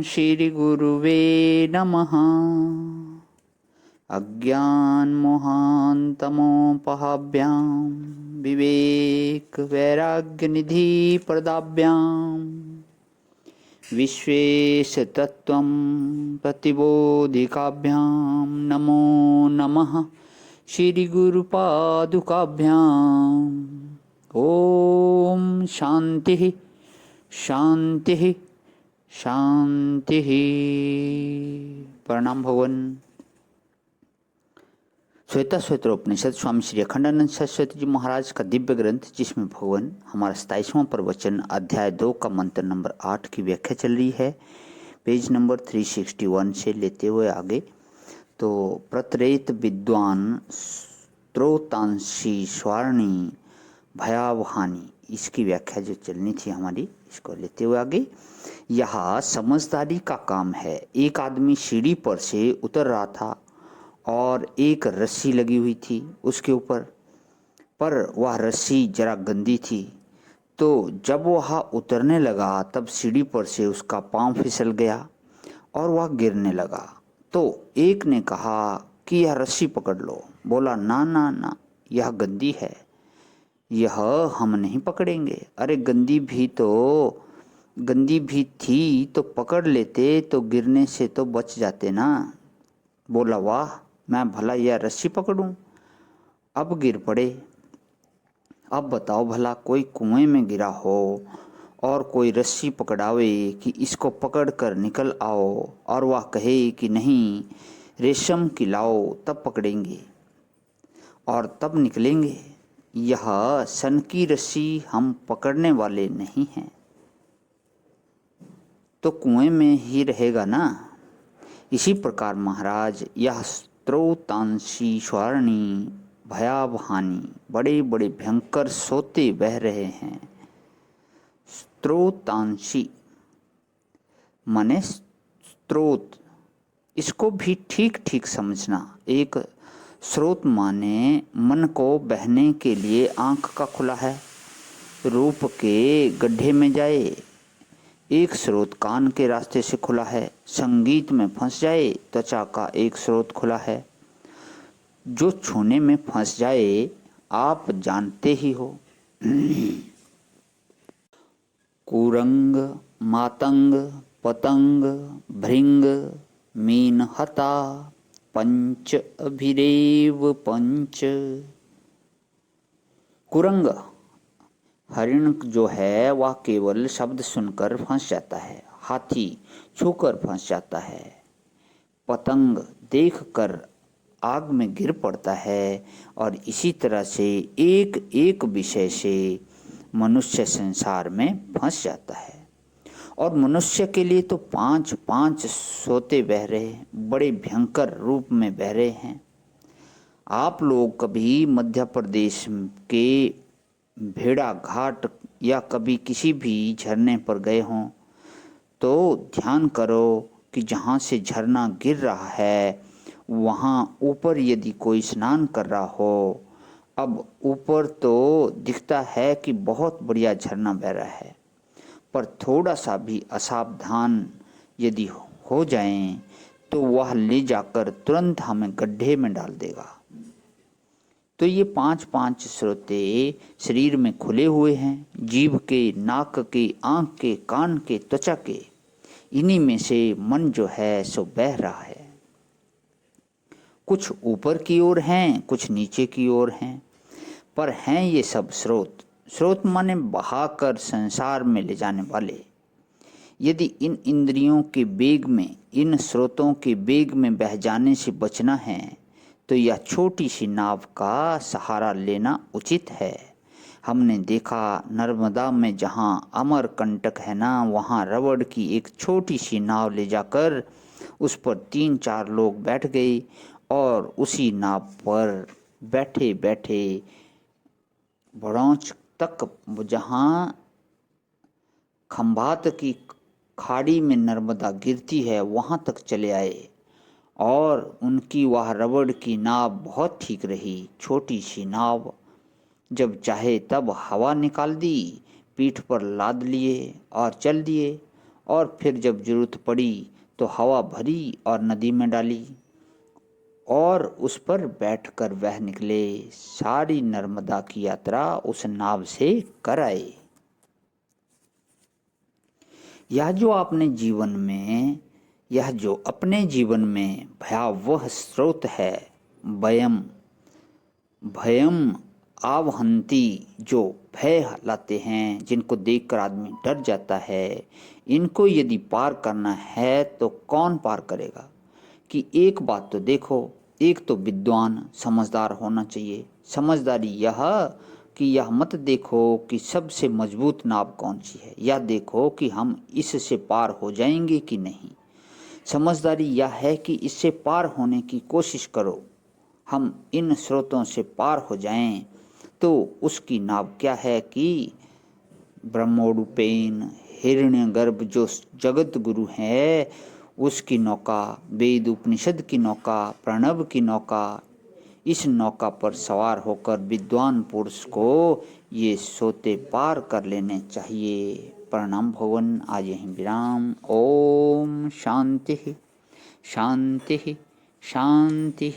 श्रीगुरुवे नमः। अज्ञानमोहान्तमोपहाभ्यां विवेकवैराग्यनिधिप्रदाभ्यां विश्वेशतत्त्वं प्रतिबोधिकाभ्यां नमो नमः श्रीगुरुपादुकाभ्याम्। ओम शांति शांति शांति। प्रणाम भगवान। श्वेता श्वेतोपनिषद स्वामी श्री अखंडानंद सरस्वती जी महाराज का दिव्य ग्रंथ, जिसमें भगवान हमारा 27वां प्रवचन अध्याय 2 का मंत्र नंबर 8 की व्याख्या चल रही है, पेज नंबर 361 से लेते हुए आगे। तो प्रतरेत विद्वान स्त्रोतांशी स्वार्णी भयावहानी, इसकी व्याख्या जो चलनी थी हमारी, इसको लेते हुए आगे। यह समझदारी का काम है। एक आदमी सीढ़ी पर से उतर रहा था और एक रस्सी लगी हुई थी उसके ऊपर, पर वह रस्सी जरा गंदी थी। तो जब वह उतरने लगा तब सीढ़ी पर से उसका पांव फिसल गया और वह गिरने लगा। तो एक ने कहा कि यह रस्सी पकड़ लो। बोला, ना ना ना, यह गंदी है, यह हम नहीं पकड़ेंगे। अरे गंदी भी थी तो पकड़ लेते तो गिरने से तो बच जाते ना। बोला, वाह, मैं भला यह रस्सी पकड़ूं। अब गिर पड़े। अब बताओ भला, कोई कुएं में गिरा हो और कोई रस्सी पकड़ावे कि इसको पकड़ कर निकल आओ, और वह कहे कि नहीं, रेशम की लाओ, तब पकड़ेंगे और तब निकलेंगे। यह सन की रस्सी हम पकड़ने वाले नहीं हैं, तो कुएं में ही रहेगा ना। इसी प्रकार महाराज, यह स्त्रोतांशी स्वार्णी भयावहानी, बड़े बड़े भयंकर सोते बह रहे हैं। स्त्रोतांशी माने स्त्रोत, इसको भी ठीक ठीक समझना। एक स्रोत माने मन को बहने के लिए आंख का खुला है, रूप के गड्ढे में जाए। एक स्रोत कान के रास्ते से खुला है, संगीत में फंस जाए। त्वचा का एक स्रोत खुला है, जो छूने में फंस जाए, आप जानते ही हो। कुरंग, मातंग, पतंग, भृंग, मीन हता, पंच अभिरेव पंच। कुरंग हरिण जो है वह केवल शब्द सुनकर फंस जाता है, हाथी छूकर फंस जाता है, पतंग देखकर आग में गिर पड़ता है, और इसी तरह से एक एक विषय से मनुष्य संसार में फंस जाता है। और मनुष्य के लिए तो 5-5 सोते बह रहे हैं, बड़े भयंकर रूप में बह रहे हैं। आप लोग कभी मध्य प्रदेश के भेड़ा घाट या कभी किसी भी झरने पर गए हों तो ध्यान करो कि जहाँ से झरना गिर रहा है वहाँ ऊपर यदि कोई स्नान कर रहा हो, अब ऊपर तो दिखता है कि बहुत बढ़िया झरना बह रहा है, पर थोड़ा सा भी असावधान यदि हो जाएं तो वह ले जाकर तुरंत हमें गड्ढे में डाल देगा। तो ये 5-5 स्रोते शरीर में खुले हुए हैं, जीभ के, नाक के, आँख के, कान के, त्वचा के। इन्हीं में से मन जो है सो बह रहा है। कुछ ऊपर की ओर हैं, कुछ नीचे की ओर हैं, पर हैं ये सब स्रोत। स्रोत माने बहाकर संसार में ले जाने वाले। यदि इन इंद्रियों के वेग में, इन स्रोतों के वेग में बह जाने से बचना है तो यह छोटी सी नाव का सहारा लेना उचित है। हमने देखा नर्मदा में जहाँ अमरकंटक है ना, वहाँ रबड़ की एक छोटी सी नाव ले जाकर उस पर 3-4 लोग बैठ गए, और उसी नाव पर बैठे बैठे बड़ौच तक, जहाँ खंभात की खाड़ी में नर्मदा गिरती है, वहाँ तक चले आए। और उनकी वह रबड़ की नाव बहुत ठीक रही, छोटी सी नाव। जब चाहे तब हवा निकाल दी, पीठ पर लाद लिए और चल दिए। और फिर जब जरूरत पड़ी तो हवा भरी और नदी में डाली और उस पर बैठकर वह निकले। सारी नर्मदा की यात्रा उस नाव से कर आए। यह जो अपने जीवन में भयावह स्रोत है, भयम भयम आवहंती, जो भय लाते हैं, जिनको देखकर आदमी डर जाता है, इनको यदि पार करना है तो कौन पार करेगा? कि एक बात तो देखो, एक तो विद्वान समझदार होना चाहिए। समझदारी यह कि यह मत देखो कि सबसे मजबूत नाव कौन सी है, यह देखो कि हम इससे पार हो जाएंगे कि नहीं। समझदारी यह है कि इससे पार होने की कोशिश करो, हम इन स्रोतों से पार हो जाएं। तो उसकी नाव क्या है कि ब्रह्मोडुपेन हिरण्यगर्भ जो जगत गुरु है, उसकी नौका, वेद उपनिषद की नौका, प्रणव की नौका, इस नौका पर सवार होकर विद्वान पुरुष को ये सोते पार कर लेने चाहिए। प्रणाम भवन। आज यहीं विराम। ओम शांति शांति शांति।